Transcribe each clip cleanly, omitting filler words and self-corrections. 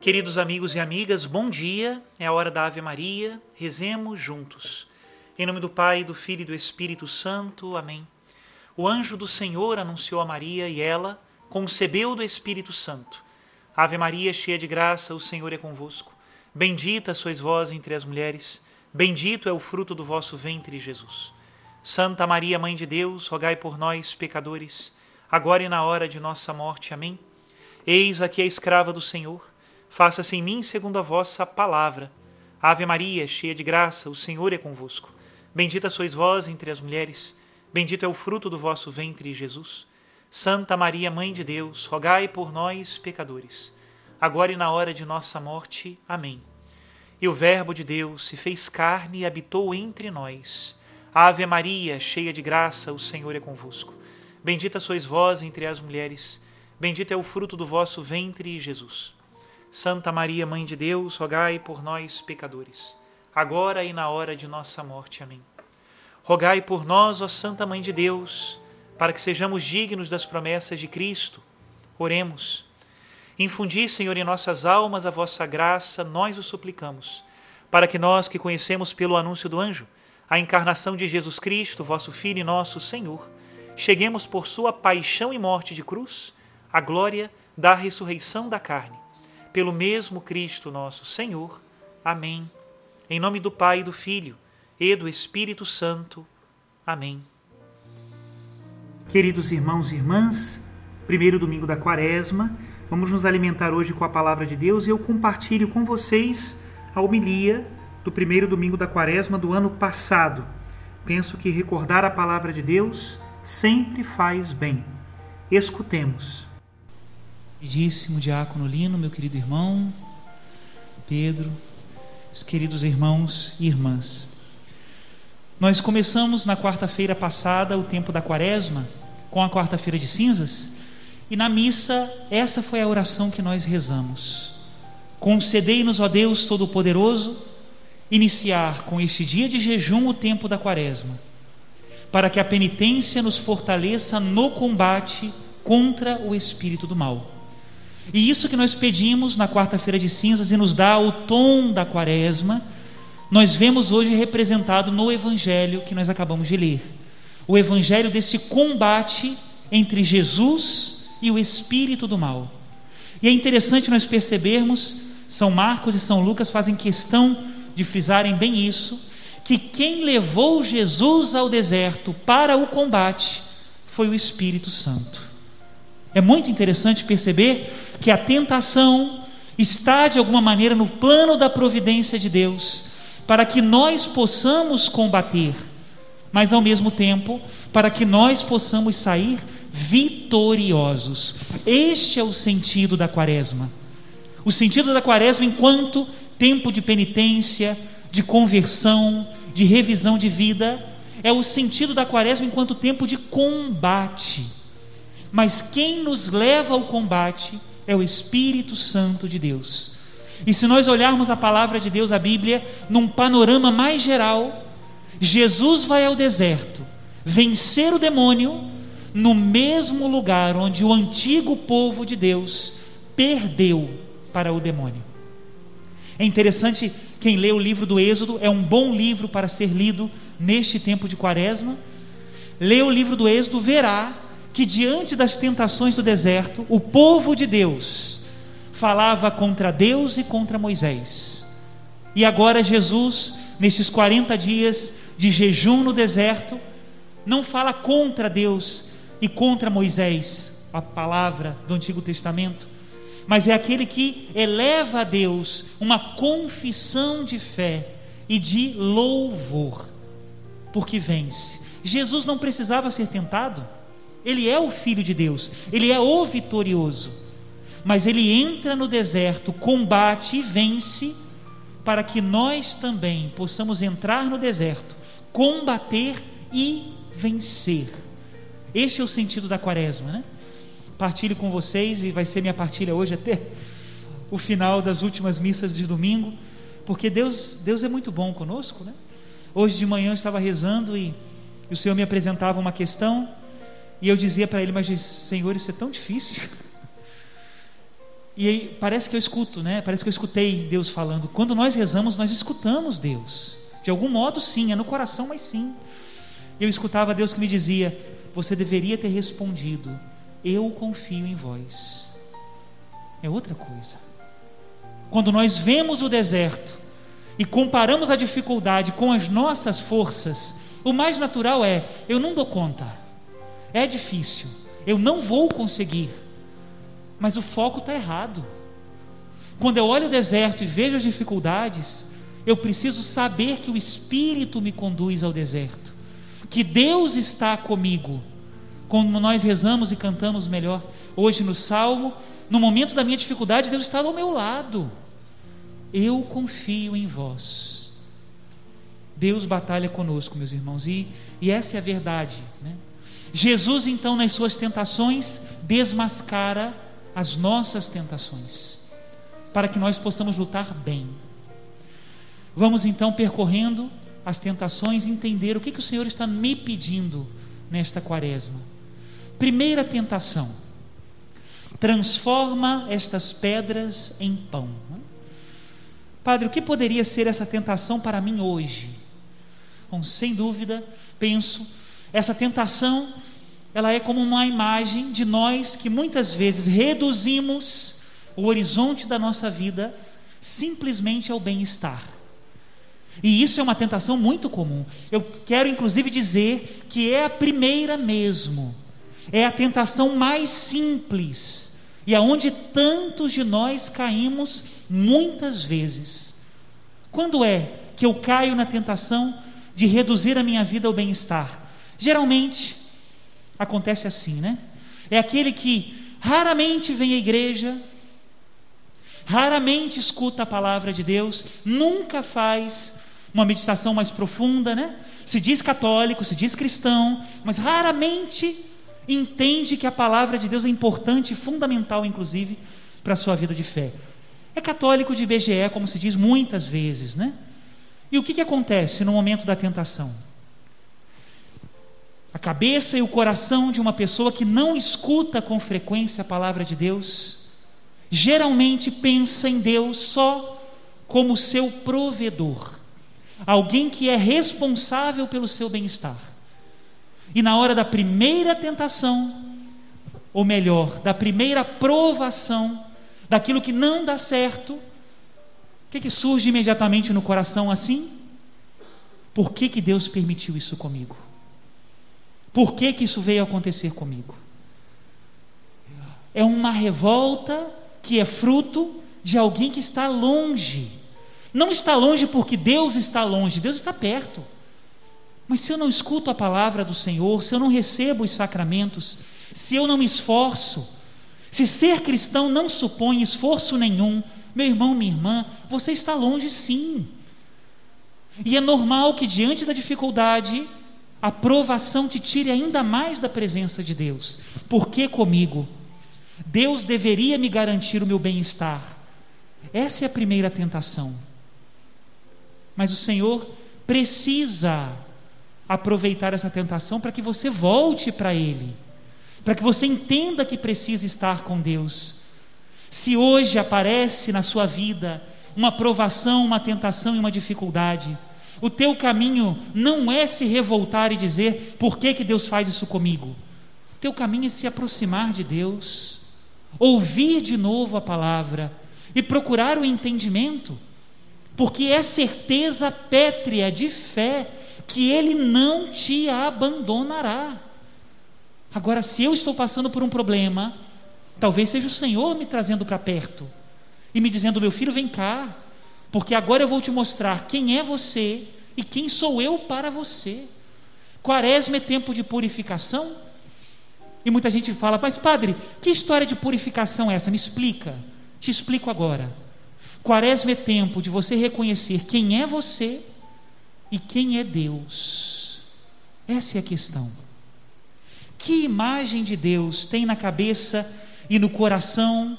Queridos amigos e amigas, bom dia, é a hora da Ave Maria, rezemos juntos. Em nome do Pai, do Filho e do Espírito Santo, amém. O anjo do Senhor anunciou a Maria e ela concebeu do Espírito Santo. Ave Maria, cheia de graça, o Senhor é convosco. Bendita sois vós entre as mulheres, bendito é o fruto do vosso ventre, Jesus. Santa Maria, Mãe de Deus, rogai por nós, pecadores, agora e na hora de nossa morte, amém. Eis aqui a escrava do Senhor. Faça-se em mim segundo a vossa palavra. Ave Maria, cheia de graça, o Senhor é convosco. Bendita sois vós entre as mulheres, bendito é o fruto do vosso ventre, Jesus. Santa Maria, Mãe de Deus, rogai por nós, pecadores, agora e na hora de nossa morte. Amém. E o Verbo de Deus se fez carne e habitou entre nós. Ave Maria, cheia de graça, o Senhor é convosco. Bendita sois vós entre as mulheres, bendito é o fruto do vosso ventre, Jesus. Santa Maria, Mãe de Deus, rogai por nós, pecadores, agora e na hora de nossa morte. Amém. Rogai por nós, ó Santa Mãe de Deus, para que sejamos dignos das promessas de Cristo. Oremos. Infundi, Senhor, em nossas almas a vossa graça, nós o suplicamos, para que nós, que conhecemos pelo anúncio do anjo a encarnação de Jesus Cristo, vosso Filho e nosso Senhor, cheguemos por sua paixão e morte de cruz à glória da ressurreição da carne. Pelo mesmo Cristo nosso Senhor. Amém. Em nome do Pai, do Filho e do Espírito Santo. Amém. Queridos irmãos e irmãs, primeiro domingo da Quaresma, vamos nos alimentar hoje com a Palavra de Deus e eu compartilho com vocês a homilia do primeiro domingo da Quaresma do ano passado. Penso que recordar a Palavra de Deus sempre faz bem. Escutemos. Queridíssimo diácono Lino, meu querido irmão Pedro, os queridos irmãos e irmãs. Nós começamos na quarta-feira passada o tempo da Quaresma, com a quarta-feira de cinzas, e na missa essa foi a oração que nós rezamos. Concedei-nos, ó Deus Todo-Poderoso, iniciar com este dia de jejum o tempo da Quaresma, para que a penitência nos fortaleça no combate contra o espírito do mal. E isso que nós pedimos na quarta-feira de cinzas e nos dá o tom da Quaresma, nós vemos hoje representado no Evangelho que nós acabamos de ler. O Evangelho desse combate entre Jesus e o espírito do mal. E é interessante nós percebermos, São Marcos e São Lucas fazem questão de frisarem bem isso, que quem levou Jesus ao deserto para o combate foi o Espírito Santo. É muito interessante perceber que a tentação está de alguma maneira no plano da providência de Deus, para que nós possamos combater, mas ao mesmo tempo, para que nós possamos sair vitoriosos. Este é o sentido da Quaresma. O sentido da Quaresma enquanto tempo de penitência, de conversão, de revisão de vida, é o sentido da Quaresma enquanto tempo de combate. Mas quem nos leva ao combate é o Espírito Santo de Deus. E se nós olharmos a palavra de Deus, a Bíblia, num panorama mais geral, Jesus vai ao deserto vencer o demônio no mesmo lugar onde o antigo povo de Deus perdeu para o demônio. É interessante, quem lê o livro do Êxodo, é um bom livro para ser lido neste tempo de Quaresma. Lê o livro do Êxodo, verá que diante das tentações do deserto, o povo de Deus falava contra Deus e contra Moisés. E agora Jesus, nestes 40 dias de jejum no deserto, não fala contra Deus e contra Moisés, a palavra do Antigo Testamento, mas é aquele que eleva a Deus uma confissão de fé e de louvor, porque vence. Jesus não precisava ser tentado. Ele é o Filho de Deus, ele é o vitorioso, mas ele entra no deserto, combate e vence, para que nós também possamos entrar no deserto, combater e vencer. Este é o sentido da Quaresma, né? Partilho com vocês, e vai ser minha partilha hoje até o final das últimas missas de domingo, porque Deus é muito bom conosco, né? Hoje de manhã eu estava rezando e o Senhor me apresentava uma questão, e eu dizia para Ele: mas Senhor, isso é tão difícil. E aí, parece que eu escuto, né? Parece que eu escutei Deus falando. Quando nós rezamos, nós escutamos Deus. De algum modo sim, é no coração, mas sim. Eu escutava Deus que me dizia: você deveria ter respondido: eu confio em vós. É outra coisa. Quando nós vemos o deserto e comparamos a dificuldade com as nossas forças, o mais natural é: eu não dou conta, é difícil, eu não vou conseguir. Mas o foco está errado. Quando eu olho o deserto e vejo as dificuldades, eu preciso saber que o Espírito me conduz ao deserto, que Deus está comigo. Como nós rezamos e cantamos melhor hoje no Salmo, no momento da minha dificuldade, Deus está ao meu lado. Eu confio em vós. Deus batalha conosco, meus irmãos, e essa é a verdade, né? Jesus, então, nas suas tentações, desmascara as nossas tentações, para que nós possamos lutar bem. Vamos então percorrendo as tentações e entender o que o Senhor está me pedindo nesta quaresma. Primeira tentação: transforma estas pedras em pão. Padre, o que poderia ser essa tentação para mim hoje? Bom, sem dúvida, penso, essa tentação, ela é como uma imagem de nós que muitas vezes reduzimos o horizonte da nossa vida simplesmente ao bem-estar. E isso é uma tentação muito comum. Eu quero inclusive dizer que é a primeira mesmo, é a tentação mais simples, e aonde tantos de nós caímos muitas vezes. Quando é que eu caio na tentação de reduzir a minha vida ao bem-estar? Geralmente acontece assim, né? É aquele que raramente vem à igreja, raramente escuta a palavra de Deus, nunca faz uma meditação mais profunda, né? Se diz católico, se diz cristão, mas raramente entende que a palavra de Deus é importante e fundamental, inclusive, para a sua vida de fé. É católico de IBGE, como se diz muitas vezes, né? E o que acontece no momento da tentação? A cabeça e o coração de uma pessoa que não escuta com frequência a palavra de Deus, geralmente pensa em Deus só como seu provedor, alguém que é responsável pelo seu bem-estar. E na hora da primeira tentação, ou melhor, da primeira provação, daquilo que não dá certo, o que surge imediatamente no coração assim? Por que Deus permitiu isso comigo? Por que isso veio acontecer comigo? É uma revolta que é fruto de alguém que está longe. Não está longe porque Deus está longe, Deus está perto. Mas se eu não escuto a palavra do Senhor, se eu não recebo os sacramentos, se eu não me esforço, se ser cristão não supõe esforço nenhum, meu irmão, minha irmã, você está longe sim. E é normal que diante da dificuldade, a provação te tire ainda mais da presença de Deus. Por que comigo? Deus deveria me garantir o meu bem-estar. Essa é a primeira tentação. Mas o Senhor precisa aproveitar essa tentação para que você volte para Ele, para que você entenda que precisa estar com Deus. Se hoje aparece na sua vida uma provação, uma tentação e uma dificuldade, o teu caminho não é se revoltar e dizer: por que Deus faz isso comigo? O teu caminho é se aproximar de Deus, ouvir de novo a palavra e procurar o entendimento, porque é certeza pétrea de fé que Ele não te abandonará. Agora, se eu estou passando por um problema, talvez seja o Senhor me trazendo para perto e me dizendo: meu filho, vem cá, porque agora eu vou te mostrar quem é você e quem sou eu para você. Quaresma é tempo de purificação. E muita gente fala: mas padre, que história de purificação é essa? Me explica. Te explico agora. Quaresma é tempo de você reconhecer quem é você e quem é Deus. Essa é a questão. Que imagem de Deus tem na cabeça e no coração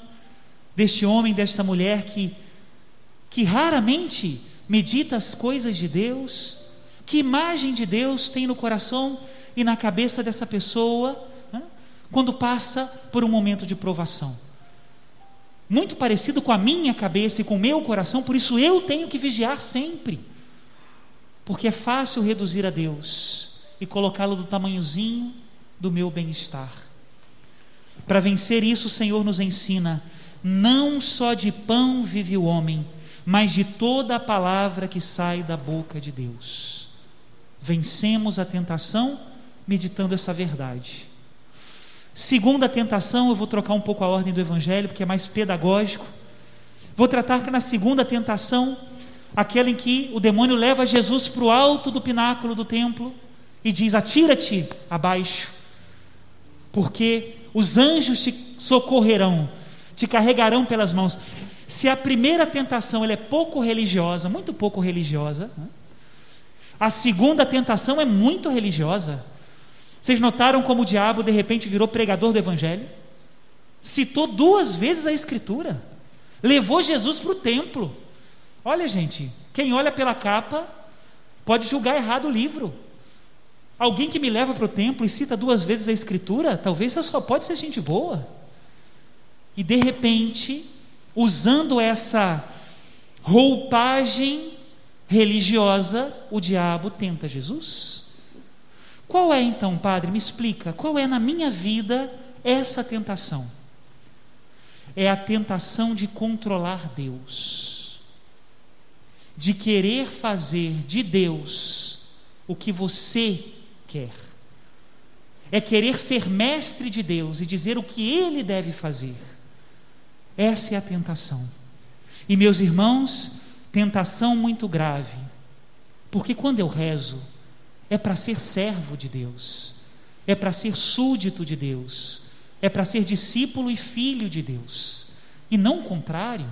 deste homem, desta mulher que raramente medita as coisas de Deus? Que imagem de Deus tem no coração e na cabeça dessa pessoa, né, quando passa por um momento de provação? muito parecido com a minha cabeça e com o meu coração, por isso eu tenho que vigiar sempre. Porque é fácil reduzir a Deus e colocá-lo do tamanhozinho do meu bem-estar. Para vencer isso, o Senhor nos ensina: não só de pão vive o homem, mas de toda a palavra que sai da boca de Deus. Vencemos a tentação meditando essa verdade. Segunda tentação, eu vou trocar um pouco a ordem do Evangelho, porque é mais pedagógico. Vou tratar que na segunda tentação, aquela em que o demônio leva Jesus para o alto do pináculo do templo e diz: atira-te abaixo, porque os anjos te socorrerão, te carregarão pelas mãos. Se a primeira tentação ela é pouco religiosa, muito pouco religiosa, né? A segunda tentação é muito religiosa. Vocês notaram como o diabo de repente virou pregador do Evangelho? Citou 2 vezes a Escritura, levou Jesus para o templo. Olha, gente, quem olha pela capa pode julgar errado o livro. Alguém que me leva para o templo e cita 2 vezes a Escritura, talvez só pode ser gente boa. E de repente, usando essa roupagem religiosa, o diabo tenta Jesus. Qual é então, padre? Me explica, qual é na minha vida essa tentação? É a tentação de controlar Deus, de querer fazer de Deus o que você quer. É querer ser mestre de Deus e dizer o que Ele deve fazer. Essa é a tentação. E meus irmãos, tentação muito grave, porque quando eu rezo, é para ser servo de Deus, é para ser súdito de Deus, é para ser discípulo e filho de Deus, e não o contrário.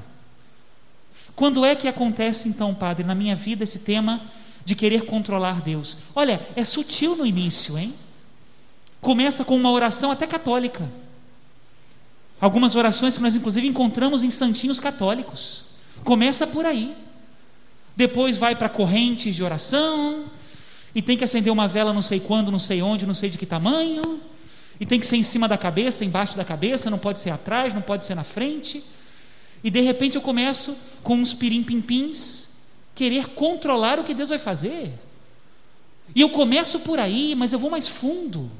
Quando é que acontece então, padre, na minha vida esse tema de querer controlar Deus? Olha, é sutil no início, hein? Começa com uma oração até católica. Algumas orações que nós inclusive encontramos em santinhos católicos. Começa por aí. Depois vai para correntes de oração, e tem que acender uma vela não sei quando, não sei onde, não sei de que tamanho, e tem que ser em cima da cabeça, embaixo da cabeça, não pode ser atrás, não pode ser na frente. E de repente eu começo com uns pirim-pim-pims, querer controlar o que Deus vai fazer. E eu começo por aí, mas eu vou mais fundo.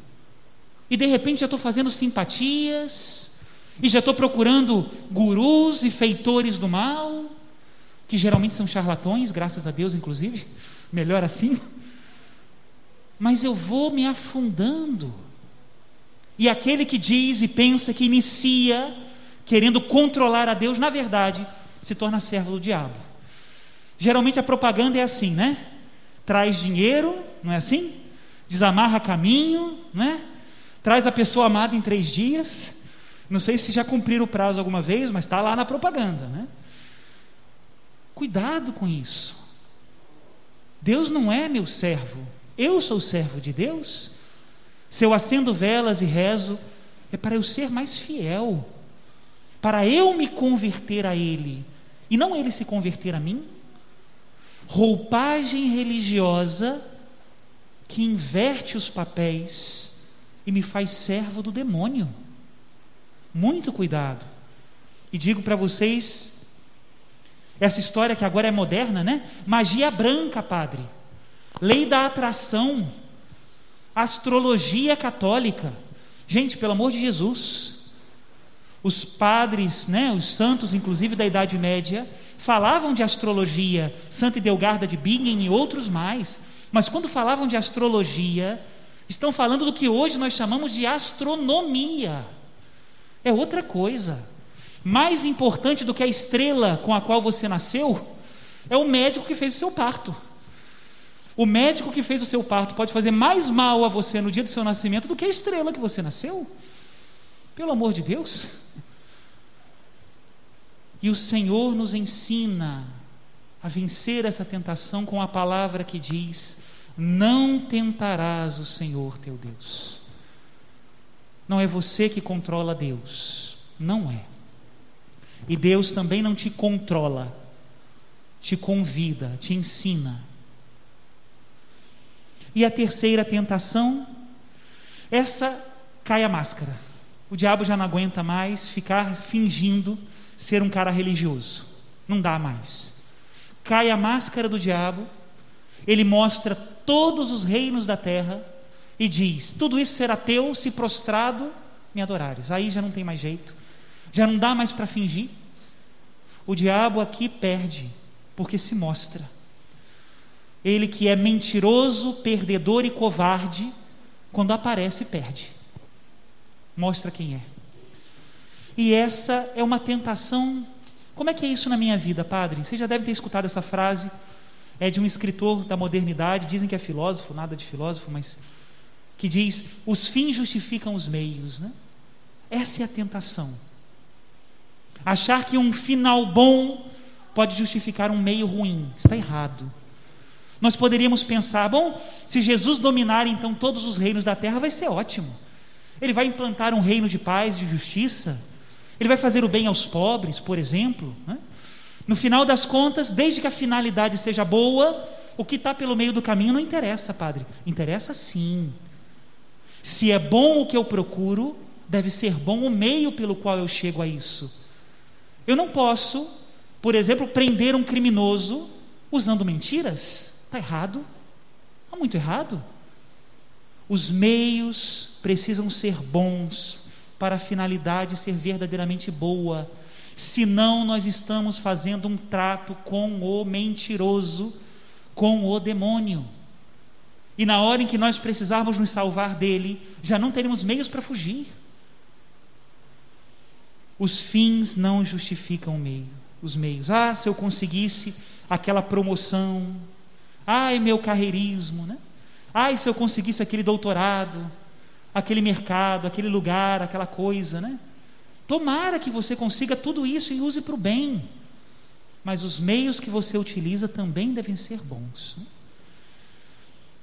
E de repente já estou fazendo simpatias, e já estou procurando gurus e feitores do mal, que geralmente são charlatões, graças a Deus inclusive, melhor assim. Mas eu vou me afundando. E aquele que diz e pensa que inicia querendo controlar a Deus, na verdade, se torna servo do diabo. Geralmente a propaganda é assim, né? Traz dinheiro, não é assim? Desamarra caminho, né? Traz a pessoa amada em 3 dias. Não sei se já cumpriram o prazo alguma vez, mas está lá na propaganda, né? Cuidado com isso. Deus não é meu servo. Eu sou servo de Deus. Se eu acendo velas e rezo, é para eu ser mais fiel, para eu me converter a Ele, e não Ele se converter a mim. Roupagem religiosa que inverte os papéis e me faz servo do demônio. Muito cuidado. E digo para vocês, essa história que agora é moderna, né? Magia branca, padre. Lei da atração, astrologia católica. Gente, pelo amor de Jesus, os padres, né, os santos, inclusive da Idade Média, falavam de astrologia, Santa Idelgarda de Bingen e outros mais, mas quando falavam de astrologia, estão falando do que hoje nós chamamos de astronomia. É outra coisa. Mais importante do que a estrela com a qual você nasceu, é o médico que fez o seu parto. O médico que fez o seu parto pode fazer mais mal a você no dia do seu nascimento do que a estrela que você nasceu. Pelo amor de Deus. E o Senhor nos ensina a vencer essa tentação com a palavra que diz: não tentarás o Senhor teu Deus. Não é você que controla Deus, não é. E Deus também não te controla, te convida, te ensina. E a terceira tentação, essa cai a máscara. O diabo já não aguenta mais ficar fingindo ser um cara religioso. Não dá mais. Cai a máscara do diabo, ele mostra todos os reinos da terra e diz: tudo isso será teu se prostrado me adorares. Aí já não tem mais jeito, já não dá mais para fingir. O diabo aqui perde, porque se mostra. Ele que é mentiroso, perdedor e covarde, quando aparece, perde. Mostra quem é. E essa é uma tentação. Como é que é isso na minha vida, padre? Você já deve ter escutado essa frase. É de um escritor da modernidade, dizem que é filósofo, nada de filósofo, mas que diz: os fins justificam os meios, né? Essa é a tentação. Achar que um final bom pode justificar um meio ruim. Está errado. Nós poderíamos pensar: bom, se Jesus dominar então todos os reinos da terra, vai ser ótimo. Ele vai implantar um reino de paz, de justiça. Ele vai fazer o bem aos pobres, por exemplo, né? No final das contas, desde que a finalidade seja boa, o que está pelo meio do caminho não interessa, padre. Interessa sim. Se é bom o que eu procuro, deve ser bom o meio pelo qual eu chego a isso. Eu não posso, por exemplo, prender um criminoso usando mentiras. Está errado. Está muito errado. Os meios precisam ser bons para a finalidade ser verdadeiramente boa. Senão nós estamos fazendo um trato com o mentiroso, com o demônio. E na hora em que nós precisarmos nos salvar dele, já não teremos meios para fugir. Os fins não justificam os meios. Ah, se eu conseguisse aquela promoção. Ai, meu carreirismo, né? Ai, se eu conseguisse aquele doutorado, aquele mercado, aquele lugar, aquela coisa, né? Tomara que você consiga tudo isso e use para o bem, mas os meios que você utiliza também devem ser bons.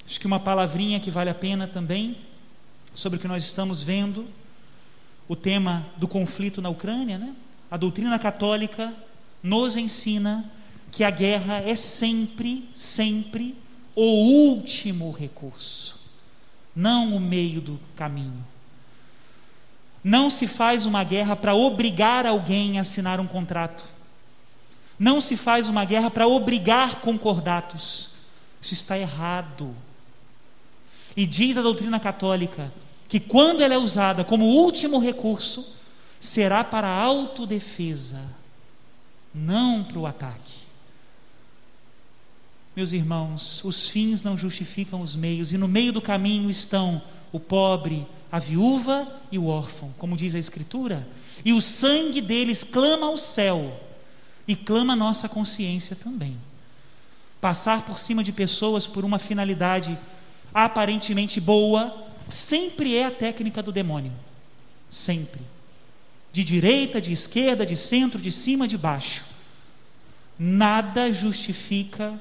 Acho que uma palavrinha que vale a pena também, sobre o que nós estamos vendo, o tema do conflito na Ucrânia, né? A doutrina católica nos ensina que a guerra é sempre, sempre o último recurso, não o meio do caminho. Não se faz uma guerra para obrigar alguém a assinar um contrato. Não se faz uma guerra para obrigar concordatos. Isso está errado. E diz a doutrina católica que quando ela é usada como último recurso, será para a autodefesa, não para o ataque. Meus irmãos, os fins não justificam os meios, e no meio do caminho estão o pobre, a viúva e o órfão, como diz a Escritura, e o sangue deles clama ao céu, e clama a nossa consciência também. Passar por cima de pessoas por uma finalidade aparentemente boa, sempre é a técnica do demônio, sempre, de direita, de esquerda, de centro, de cima, de baixo. Nada justifica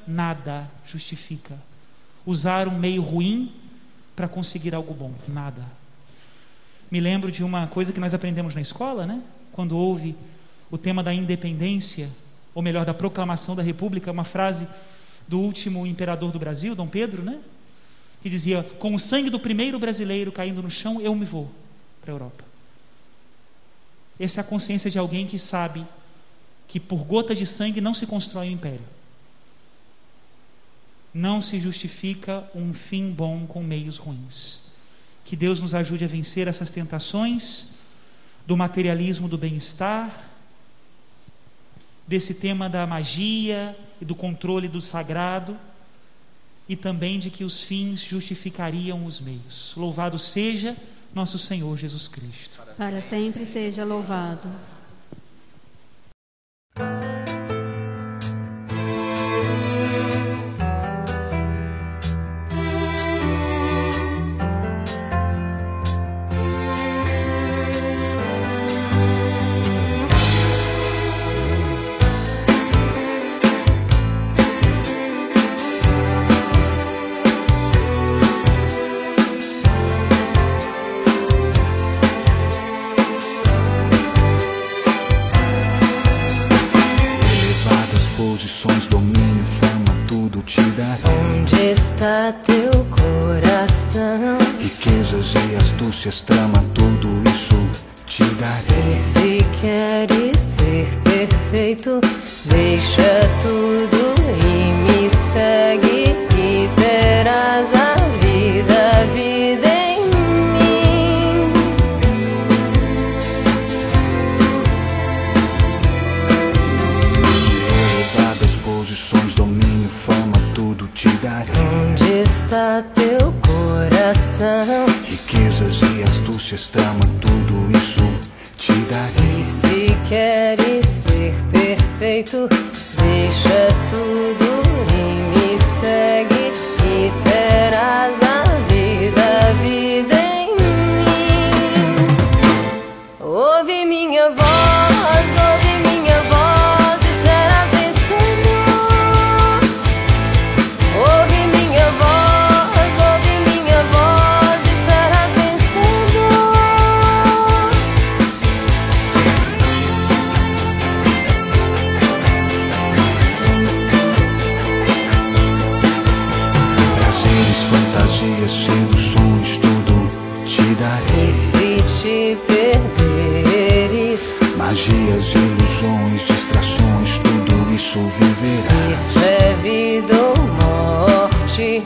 usar um meio ruim para conseguir algo bom, nada. Me lembro de uma coisa que nós aprendemos na escola, né? Quando houve o tema da independência, ou melhor, da proclamação da República, uma frase do último imperador do Brasil, Dom Pedro, né? Que dizia: com o sangue do primeiro brasileiro caindo no chão, eu me vou para a Europa. Essa é a consciência de alguém que sabe que por gota de sangue não se constrói um império. Não se justifica um fim bom com meios ruins. Que Deus nos ajude a vencer essas tentações do materialismo do bem-estar, desse tema da magia e do controle do sagrado, e também de que os fins justificariam os meios. Louvado seja nosso Senhor Jesus Cristo. Para sempre seja louvado. Teu coração, riquezas e astúcias, trama, tudo isso te darei. E se queres ser perfeito, deixa tudo e me segue, e terás a vida em mim. Elevadas posições, domínio, fama, tudo te darei. Onde está teu coração? Riquezas e astúcias, trama, tudo isso te darei. E se queres ser perfeito, deixa tudo e me segue, e terás a vida em mim. Ouve minha voz e serás vencedor. Ouve minha voz e serás vencedor. Prazeres, fantasias, seduções, tudo te darei. E se te perderes, Magias, ilusões, distrações, tudo isso viverás. isso é vida ou morte.